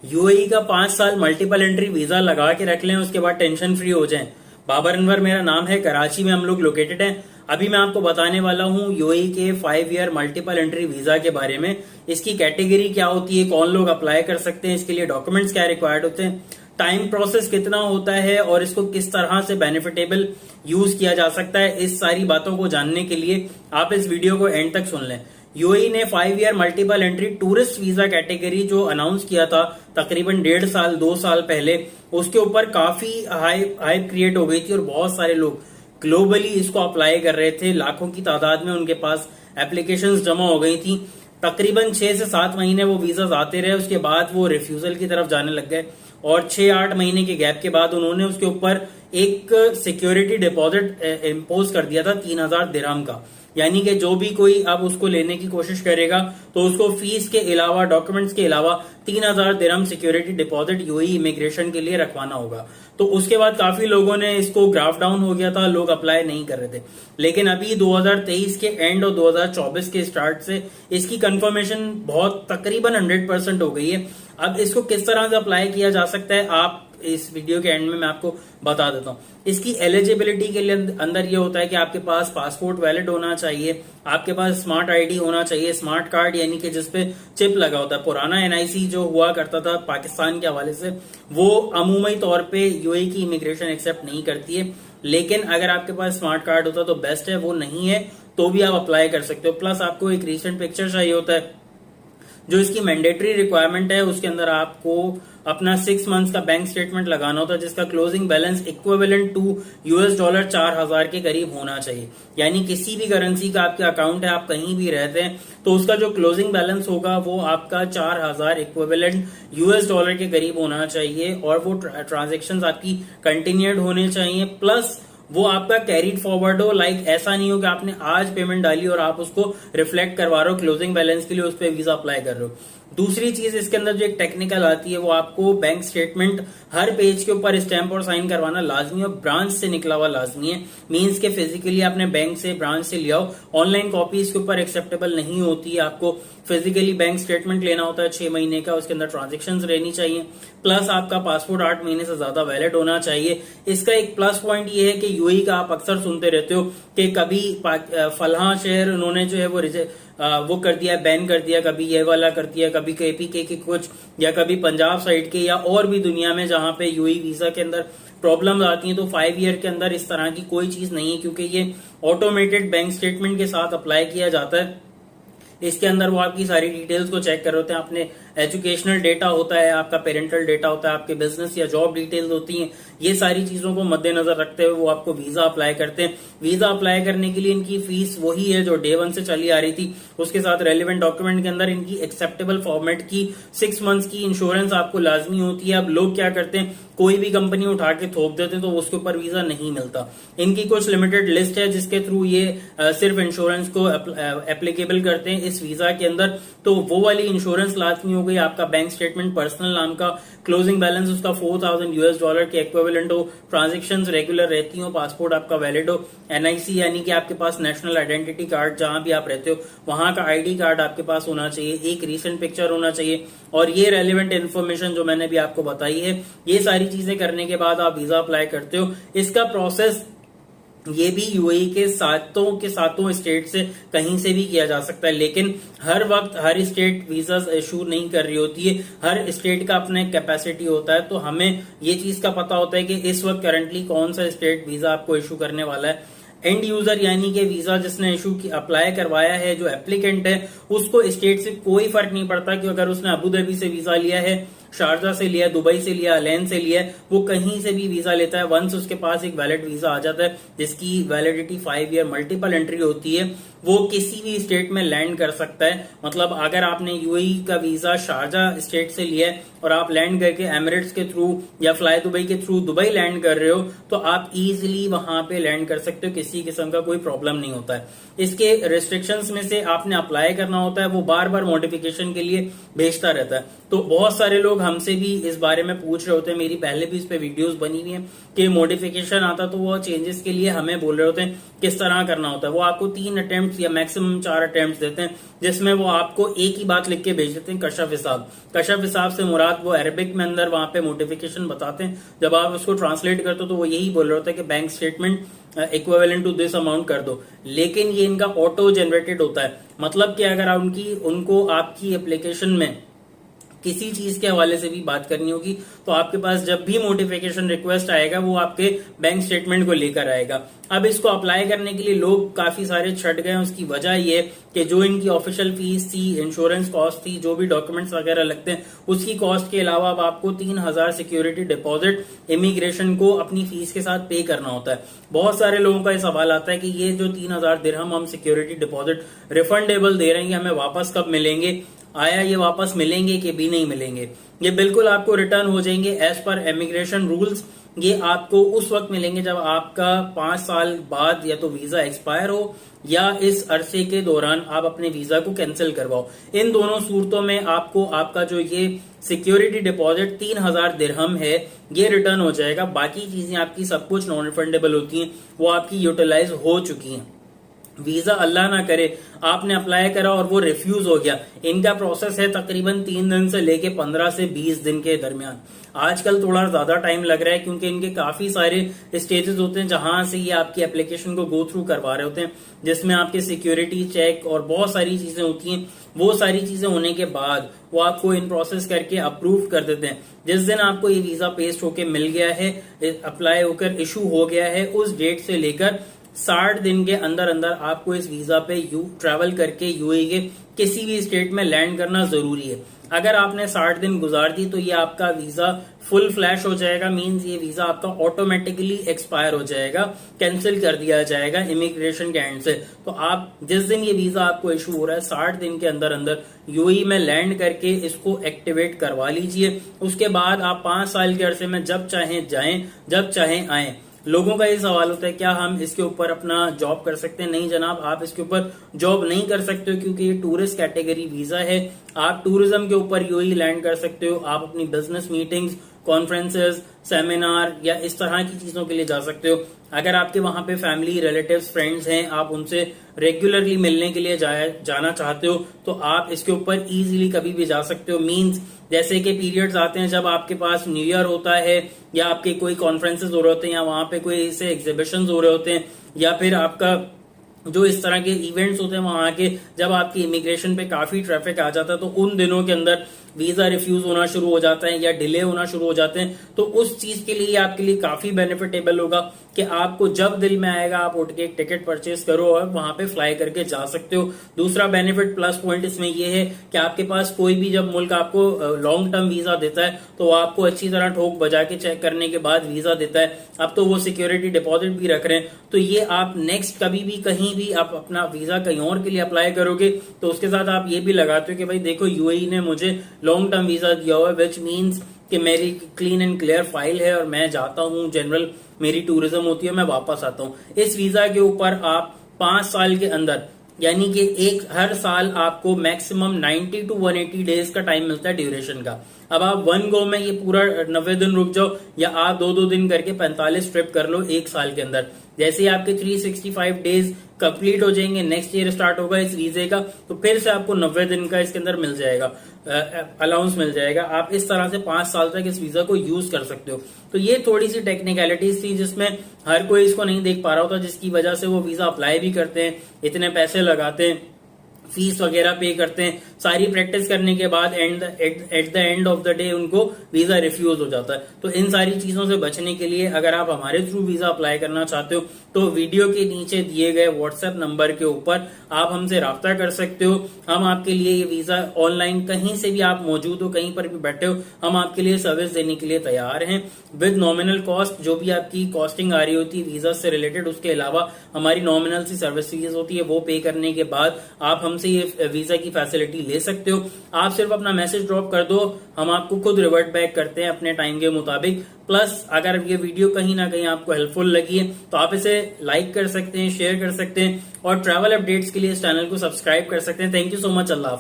UAE का 5 साल multiple entry visa लगा के रख लें, उसके बाद टेंशन फ्री हो जाएं। बाबर अनवर मेरा नाम है, कराची में हम लोग लोकेटेड हैं। अभी मैं आपको बताने वाला हूं यूएई के 5 ईयर मल्टीपल एंट्री वीजा के बारे में। इसकी कैटेगरी क्या होती है, कौन लोग अप्लाई कर सकते हैं, इसके लिए डॉक्यूमेंट्स क्या रिक्वायर्ड होते हैं, टाइम प्रोसेस कितना होता है और इसको किस तरह से बेनिफिटेबल यूज किया जा सकता है। इस सारी बातों को जानने के लिए आप इस वीडियो को एंड तक सुन लें। यूएई ने 5 year multiple entry tourist visa category जो अनाउंस किया था तकरीबन 1.5 साल 2 साल पहले, उसके ऊपर काफी हाइप क्रिएट हो गई थी और बहुत सारे लोग ग्लोबली इसको अप्लाई कर रहे थे। लाखों की तादाद में उनके पास एप्लीकेशंस जमा हो गई थी। तकरीबन 6 से 7 महीने वो वीजा आते रहे, उसके बाद वो रिफ्यूजल की तरफ जाने लग गए और 6-8 महीने के गैप के बाद उन्होंने उसके ऊपर एक सिक्योरिटी डिपॉजिट इम्पोज कर दिया था 3,000 दिरहम का। यानी कि जो भी कोई अब उसको लेने की कोशिश करेगा तो उसको फीस के अलावा, डॉक्यूमेंट्स के अलावा 3,000 दिरहम सिक्योरिटी डिपॉजिट यूएई इमिग्रेशन के लिए रखवाना होगा। तो उसके बाद काफी लोगों ने इसको ग्राफ डाउन हो गया था, लोग अप्लाई नहीं कर रहे थे। लेकिन अभी 2023 के एंड और 2024 के स्टार्ट से इसकी कंफर्मेशन बहुत तकरीबन 100% हो गई है। अब इसको किस तरह से अप्लाई किया जा सकता है, आप इस वीडियो के एंड में मैं आपको बता देता हूं। इसकी एलिजिबिलिटी के लिए अंदर ये होता है कि आपके पास पासपोर्ट वैलिड होना चाहिए, आपके पास स्मार्ट आईडी होना चाहिए, स्मार्ट कार्ड यानी कि जिसपे चिप लगा होता है। पुराना एनआईसी जो हुआ करता था पाकिस्तान के हवाले से, वो अमूमी तौर पे यूएई की इमिग्रेशन एक्सेप्ट नहीं करती है। लेकिन अगर आपके पास स्मार्ट कार्ड होता तो बेस्ट है, वो नहीं है तो भी आप अप्लाई कर सकते हो। प्लस आपको एक रीसेंट पिक्चर चाहिए होता है। जो इसकी मैंडेटरी रिक्वायरमेंट है उसके अंदर आपको अपना 6 मंथ्स का बैंक स्टेटमेंट लगाना होता है, जिसका क्लोजिंग बैलेंस इक्विवेलेंट टू $4,000 4,000 के करीब होना चाहिए। यानी किसी भी करेंसी का आपके अकाउंट है, आप कहीं भी रहते हैं, तो उसका जो क्लोजिंग बैलेंस होगा वो आपका 4,000 इक्विवेलेंट $, के करीब होना चाहिए और वो ट्रांजेक्शन आपकी कंटिन्यूड होने चाहिए। प्लस वो आपका कैरीड फॉरवर्ड हो, लाइक ऐसा नहीं हो कि आपने आज पेमेंट डाली और आप उसको रिफ्लेक्ट करवा रहे हो क्लोजिंग बैलेंस के लिए, उस पर वीजा अप्लाई कर रहे हो। दूसरी चीज इसके अंदर जो एक टेक्निकल आती है, वो आपको बैंक स्टेटमेंट हर पेज के ऊपर स्टैंप और साइन करवाना लाजमी है और ब्रांच से निकला हुआ लाजमी है। मींस के फिजिकली आपने बैंक से, ब्रांच से लिया हो। ऑनलाइन कॉपी इसके ऊपर एक्सेप्टेबल नहीं होती है, आपको फिजिकली बैंक स्टेटमेंट लेना होता है 6 महीने का, उसके अंदर ट्रांजेक्शन रहनी चाहिए। प्लस आपका पासपोर्ट 8 महीने से ज्यादा वैलिड होना चाहिए। इसका एक प्लस पॉइंट ये है कि यूएई का आप अक्सर सुनते रहते हो कि कभी फलां शहर उन्होंने जो है वो कर दिया, बैन कर दिया, कभी ये वाला कर दिया, कभी केपीके के कुछ, या कभी पंजाब साइड के, या और भी दुनिया में जहां पे यूएई वीजा के अंदर प्रॉब्लम्स आती हैं। तो 5 ईयर के अंदर इस तरह की कोई चीज नहीं है, क्योंकि ये ऑटोमेटेड बैंक स्टेटमेंट के साथ अप्लाई किया जाता है। इसके अंदर वो आपकी सारी डिटेल्स को चेक कर रहे होते हैं। अपने एजुकेशनल डेटा होता है, आपका पेरेंटल डेटा होता है, आपके बिजनेस या जॉब डिटेल्स होती हैं। ये सारी चीजों को मद्देनजर रखते हुए वो आपको वीजा अप्लाई करते हैं। वीजा अप्लाई करने के लिए इनकी फीस वही है जो डे 1 से चली आ रही थी। उसके साथ रेलिवेंट डॉक्यूमेंट के अंदर इनकी एक्सेप्टेबल फॉर्मेट की 6 मंथ्स की इंश्योरेंस आपको लाजमी होती है। अब लोग क्या करते हैं, कोई भी कंपनी उठा के थोप देते हैं तो उसके ऊपर वीजा नहीं मिलता। इनकी कुछ लिमिटेड लिस्ट है जिसके थ्रू ये सिर्फ इंश्योरेंस को एप्लीकेबल करते हैं इस वीजा के अंदर। तो वो वाली इंश्योरेंस लाजमी हो गई। आपका बैंक स्टेटमेंट पर्सनल नाम का, क्लोजिंग बैलेंस उसका $4,000 के इक्विवेलेंट हो, ट्रांजेक्शंस रेगुलर रहती हो, पासपोर्ट आपका वैलिड हो, एनआईसी यानी कि आपके पास नेशनल आइडेंटिटी कार्ड, जहां भी आप रहते हो वहां का आईडी कार्ड आपके पास होना चाहिए, एक रीसेंट पिक्चर होना चाहिए, और ये रेलिवेंट इन्फॉर्मेशन जो मैंने भी आपको बताई है। ये सारी चीजें करने के बाद आप वीजा अप्लाई करते हो। इसका प्रोसेस ये भी यूएई के सातों स्टेट से कहीं से भी किया जा सकता है, लेकिन हर वक्त हर स्टेट वीजा इशू नहीं कर रही होती है। हर स्टेट का अपना कैपेसिटी होता है। तो हमें ये चीज का पता होता है कि इस वक्त करंटली कौन सा स्टेट वीजा आपको इशू करने वाला है। एंड यूजर यानी कि वीजा जिसने इशू अप्लाई करवाया है, जो एप्लीकेंट है, उसको स्टेट से कोई फर्क नहीं पड़ता कि अगर उसने अबू धाबी से वीजा लिया है, शारजा से लिया, दुबई से लिया, अलैन से लिया, वो कहीं से भी वीजा लेता है। वंस उसके पास एक वैलिड वीजा आ जाता है जिसकी वैलिडिटी 5 ईयर मल्टीपल एंट्री होती है, वो किसी भी स्टेट में लैंड कर सकता है। मतलब अगर आपने यूएई का वीजा शारजा स्टेट से लिया है और आप लैंड करके एमिरेट्स के थ्रू या फ्लाई दुबई के थ्रू दुबई लैंड कर रहे हो, तो आप इजीली वहां पे लैंड कर सकते हो, किसी किस्म का कोई प्रॉब्लम नहीं होता है। इसके रिस्ट्रिक्शंस में से आपने अप्लाई करना होता है, वो बार बार मॉडिफिकेशन के लिए भेजता रहता है। तो बहुत सारे लोग हमसे भी इस बारे में पूछ रहे होते हैं, मेरी पहले भी इस पे वीडियोस बनी हुई हैं कि मॉडिफिकेशन आता तो वो चेंजेस के लिए हमें बोल रहे होते हैं किस तरह करना होता है। वो आपको 3 अटेम्प्ट अटेम्प्ट या मैक्सिमम 4 अटेम्प्ट देते हैं, जिसमें वो आपको एक ही बात लिख के भेज देते हैं, कशफ हिसाब। कशफ हिसाब से मुराद वो अरबिक में अंदर वहां पे नोटिफिकेशन बताते हैं, जब आप उसको ट्रांसलेट करते हो तो वो यही बोल रहा होता है कि bank statement equivalent to this amount कर दो। लेकिन ये इनका ऑटो जनरेटेड होता है, मतलब कि अगर उनको आपकी एप्लीकेशन में किसी चीज के हवाले से भी बात करनी होगी तो आपके पास जब भी नोटिफिकेशन रिक्वेस्ट आएगा वो आपके बैंक स्टेटमेंट को लेकर आएगा। अब इसको अप्लाई करने के लिए लोग काफी सारे छट गए। उसकी वजह ये कि जो इनकी ऑफिशियल फीस थी, इंश्योरेंस कॉस्ट थी, जो भी डॉक्यूमेंट्स वगैरह लगते हैं उसकी कॉस्ट के अलावा अब आपको 3000 सिक्योरिटी डिपॉजिट इमिग्रेशन को अपनी फीस के साथ पे करना होता है। बहुत सारे लोगों का ये सवाल आता है कि ये जो 3000 दिरहम हम सिक्योरिटी डिपॉजिट रिफंडेबल दे रहे हैं, हमें वापस कब मिलेंगे, आया ये वापस मिलेंगे कि भी नहीं मिलेंगे। ये बिल्कुल आपको रिटर्न हो जाएंगे एज पर इमिग्रेशन रूल्स। ये आपको उस वक्त मिलेंगे जब आपका 5 साल बाद या तो वीजा एक्सपायर हो या इस अरसे के दौरान आप अपने वीजा को कैंसिल करवाओ। इन दोनों सूरतों में आपको आपका जो ये सिक्योरिटी डिपॉजिट 3000 दिरहम है ये रिटर्न हो जाएगा। बाकी चीजें आपकी सब कुछ नॉन रिफंडेबल होती हैं, वो आपकी यूटिलाइज हो चुकी हैं। वीजा अल्लाह ना करे आपने अप्लाई करा और वो रिफ्यूज हो गया, इनका प्रोसेस है तकरीबन 3 दिन से लेके 15 से 20 दिन के दरमियान। आजकल थोड़ा ज्यादा टाइम लग रहा है क्योंकि इनके काफी सारे स्टेजेस होते हैं जहां से ये आपकी एप्लीकेशन को गो थ्रू करवा रहे होते हैं, जिसमें आपके सिक्योरिटी चेक और बहुत सारी चीजें होती हैं। वो सारी चीजें होने के बाद वो आपको इन प्रोसेस करके अप्रूव कर देते हैं। जिस दिन आपको ये वीजा पेस्ट होके मिल गया है, अप्लाई होकर इशू हो गया है, उस डेट से लेकर 60 दिन के अंदर अंदर आपको इस वीजा पे ट्रैवल करके यूएई के किसी भी स्टेट में लैंड करना जरूरी है। अगर आपने 60 दिन गुजार दी तो ये आपका वीजा फुल फ्लैश हो जाएगा, मींस ये वीजा आपका ऑटोमेटिकली एक्सपायर हो जाएगा, कैंसिल कर दिया जाएगा इमिग्रेशन के एंड से। तो आप जिस दिन ये वीजा आपको इशू हो रहा है 60 दिन के अंदर अंदर यूएई में लैंड करके इसको एक्टिवेट करवा लीजिए। उसके बाद आप 5 साल के अरसे में जब चाहें जाएं, जब चाहें आएं। लोगों का ये सवाल होता है क्या हम इसके ऊपर अपना जॉब कर सकते हैं? नहीं जनाब, आप इसके ऊपर जॉब नहीं कर सकते हो क्योंकि ये टूरिस्ट कैटेगरी वीजा है। आप टूरिज्म के ऊपर यूएई लैंड कर सकते हो, आप अपनी बिजनेस मीटिंग्स, कॉन्फ्रेंसेस, सेमिनार या इस तरह की चीजों के लिए जा सकते हो। अगर आपके वहां पे फैमिली, रिलेटिव्स, फ्रेंड्स हैं, आप उनसे रेगुलरली मिलने के लिए जाना चाहते हो तो आप इसके ऊपर इजीली कभी भी जा सकते हो। मींस जैसे कि पीरियड्स आते हैं जब आपके पास न्यू ईयर होता है या आपके कोई कॉन्फ्रेंसेस हो रहे होते हैं या वहां पे कोई ऐसे एग्जीबिशंस हो रहे होते हैं या फिर आपका जो इस तरह के इवेंट्स होते हैं वहां के, जब आपकी इमिग्रेशन पे काफी ट्रैफिक आ जाता है तो उन दिनों के अंदर वीजा रिफ्यूज होना शुरू हो जाता है या डिले होना शुरू हो जाते हैं। तो उस चीज के लिए आपके लिए काफी बेनिफिटेबल होगा कि आपको जब दिल में आएगा आप उठ के एक टिकट परचेज करो और वहां पे फ्लाई करके जा सकते हो। दूसरा बेनिफिट प्लस पॉइंट इसमें यह है कि आपके पास कोई भी जब मुल्क आपको लॉन्ग टर्म वीजा देता है तो वो आपको अच्छी तरह ठोक बजा के चेक करने के बाद वीजा देता है। अब तो वो सिक्योरिटी डिपॉजिट भी रख रहे हैं, तो ये आप नेक्स्ट कभी भी कहीं भी आप अपना वीजा कहीं और के लिए अप्लाई करोगे तो उसके साथ आप ये भी लगाते हो कि भाई देखो यूएई ने मुझे लॉन्ग टर्म वीजा दिया हुआ है, विच मीन्स कि मेरी क्लीन एंड क्लियर फाइल है और मैं जाता हूँ, जनरल मेरी टूरिज्म होती है, मैं वापस आता हूँ। इस वीजा के ऊपर आप 5 साल के अंदर यानी कि हर साल आपको मैक्सिमम 90 to 180 डेज का टाइम मिलता है ड्यूरेशन का। अब आप 1 गो में ये पूरा 90 दिन रुक जाओ या आप 2-2 दिन करके 45 ट्रिप कर लो 1 साल के अंदर। जैसे ही आपके 365 डेज कंप्लीट हो जाएंगे, नेक्स्ट ईयर स्टार्ट होगा इस वीजे का, तो फिर से आपको 90 दिन का इसके अंदर मिल जाएगा, अलाउंस मिल जाएगा। आप इस तरह से 5 साल तक इस वीजा को यूज कर सकते हो। तो ये थोड़ी सी टेक्निकलिटीज थी जिसमें हर कोई इसको नहीं देख पा रहा होता, जिसकी वजह से वो वीजा अप्लाई भी करते हैं, इतने पैसे लगाते हैं, फीस वगैरह पे करते हैं, सारी प्रैक्टिस करने के बाद at the end of the day उनको वीजा रिफ्यूज हो जाता है। तो इन सारी चीजों से बचने के लिए अगर आप हमारे थ्रू वीजा अप्लाई करना चाहते हो तो वीडियो के नीचे दिए गए व्हाट्सएप नंबर के ऊपर आप हमसे राब्ता कर सकते हो। हम आपके लिए ये वीजा ऑनलाइन कहीं से भी आप मौजूद हो, कहीं पर भी बैठे हो, हम आपके लिए सर्विस देने के लिए तैयार हैं विद नॉमिनल कॉस्ट। जो भी आपकी कॉस्टिंग आ रही होती है वीजा से रिलेटेड, उसके अलावा हमारी नॉमिनल सी सर्विस फीस होती है, वो पे करने के बाद आप हमसे ये वीजा की फैसिलिटी ले सकते हो। आप सिर्फ अपना मैसेज ड्रॉप कर दो, हम आपको खुद रिवर्ट बैक करते हैं अपने टाइम के मुताबिक। प्लस अगर ये वीडियो कहीं ना कहीं आपको हेल्पफुल लगी है तो आप इसे लाइक कर सकते हैं, शेयर कर सकते हैं और ट्रैवल अपडेट्स के लिए इस चैनल को सब्सक्राइब कर सकते हैं। Thank you so much. Allah.